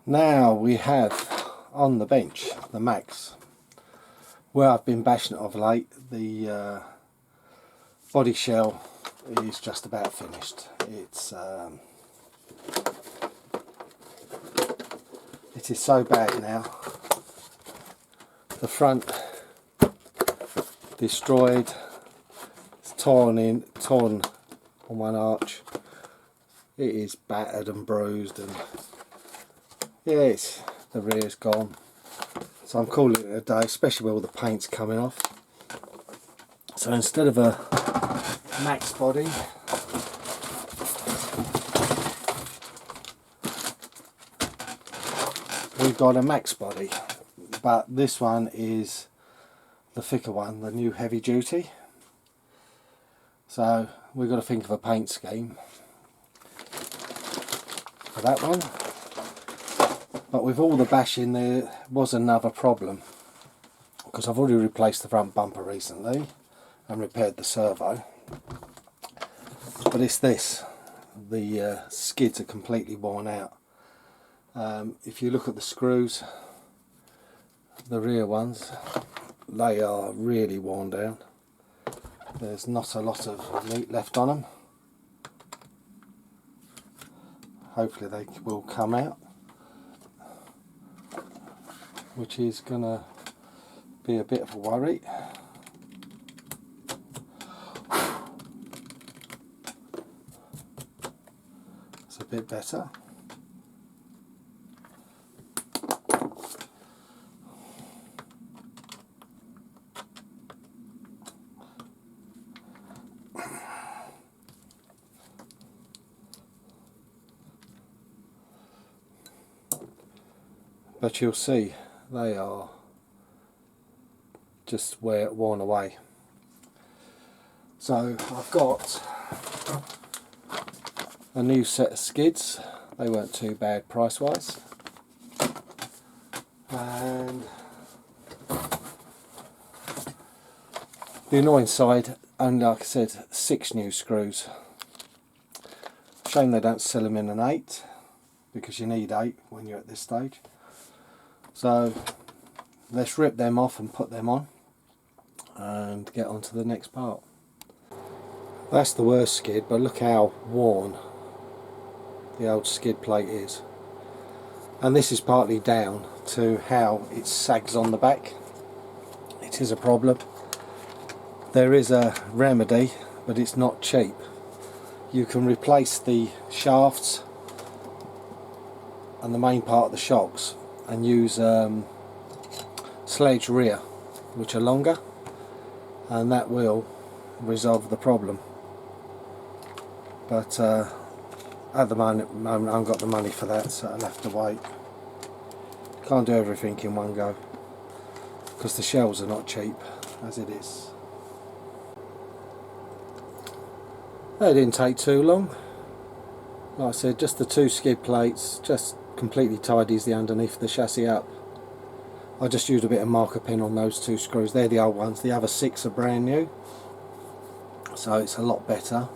Now we have on the bench the Maxx, where I've been bashing it of late. The body shell is just about finished. It is so bad now. The front destroyed, it's torn on one arch. It is battered and bruised, and yes, the rear's gone. So I'm calling it a day, especially where all the paint's coming off. So instead of a Maxx body, we've got a Maxx body, but this one is the thicker one, the new heavy duty. So we've got to think of a paint scheme for that one. But with all the bashing, there was another problem, because I've already replaced the front bumper recently and repaired the servo. But it's this, the skids are completely worn out. If you look at the screws, the rear ones, they are really worn down. There's not a lot of meat left on them. Hopefully they will come out, which is going to be a bit of a worry. It's a bit better. But you'll see they are just worn away. So I've got a new set of skids. They weren't too bad price wise, and the annoying side, only, like I said, 6 new screws. Shame they don't sell them in an 8, because you need 8 when you're at this stage. So let's rip them off and put them on and get on to the next part. That's the worst skid, but look how worn the old skid plate is. And this is partly down to how it sags on the back. It is a problem. There is a remedy, but it's not cheap. You can replace the shafts and the main part of the shocks and use sledge rear, which are longer, and that will resolve the problem. But at the moment I haven't got the money for that, so I'll have to wait. Can't do everything in one go, because the shells are not cheap as it is. That didn't take too long. Like I said, just the 2 skid plates, just completely tidies the underneath of the chassis up. I just used a bit of marker pin on those 2 screws. They're the old ones. The other 6 are brand new, so it's a lot better.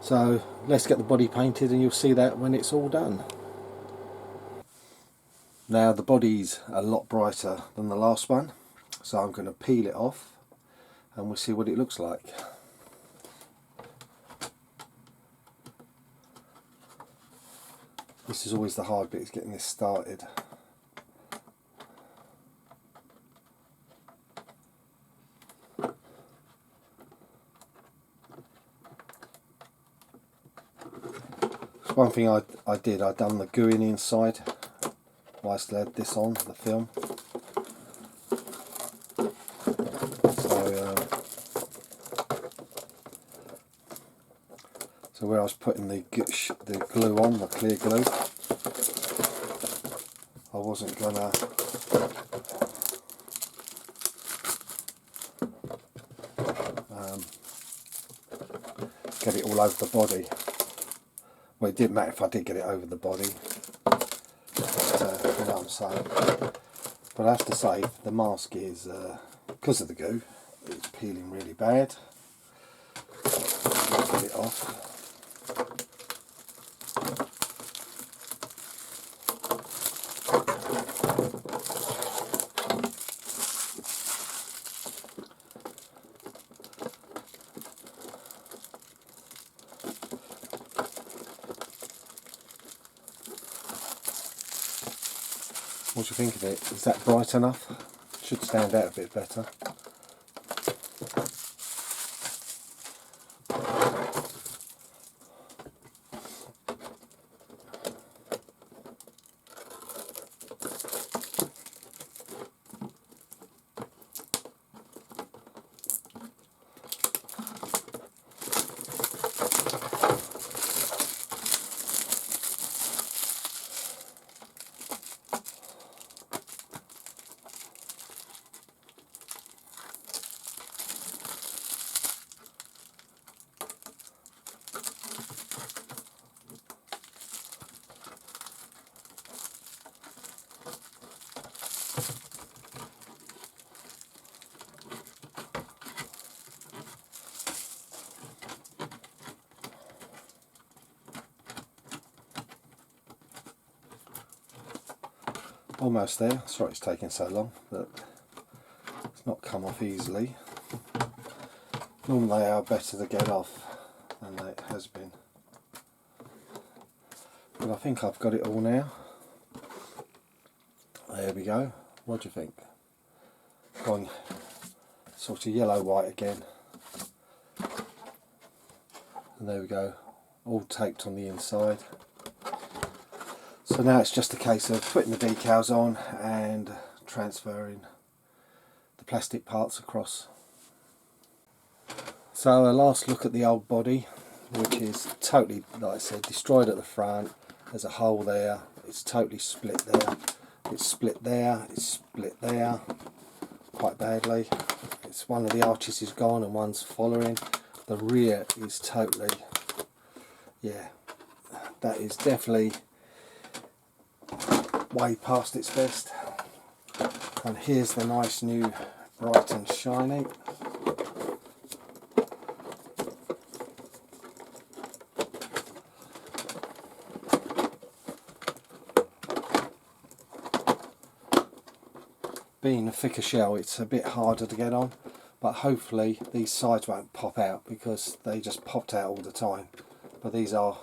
So let's get the body painted, and you'll see that when it's all done. Now the body's a lot brighter than the last one, so I'm going to peel it off and we'll see what it looks like. This is always the hard bit, is getting this started. One thing I done the gooing inside whilst I had this on, the film. So where I was putting the glue on, the clear glue, I wasn't gonna get it all over the body. Well, it didn't matter if I did get it over the body, but, you know what I'm saying. But I have to say, the mask is, because of the goo, it's peeling really bad. Get it off. What do you think of it? Is that bright enough? Should stand out a bit better. Almost there. Sorry it's taking so long, but it's not come off easily. Normally they are better to get off than it has been. But I think I've got it all now. There we go. What do you think? Gone sort of yellow white again. And there we go. All taped on the inside. So now it's just a case of putting the decals on and transferring the plastic parts across. So a last look at the old body, which is totally, like I said, destroyed at the front. There's a hole there, it's totally split there. It's split there, it's split there, quite badly. It's one of the arches is gone and one's following. The rear is totally, yeah, that is definitely way past its best. And here's the nice new bright and shiny. Being a thicker shell, it's a bit harder to get on, but hopefully these sides won't pop out because they just popped out all the time. But these are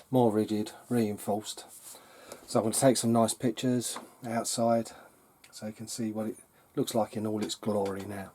more rigid, reinforced. So I'm going to take some nice pictures outside so you can see what it looks like in all its glory now.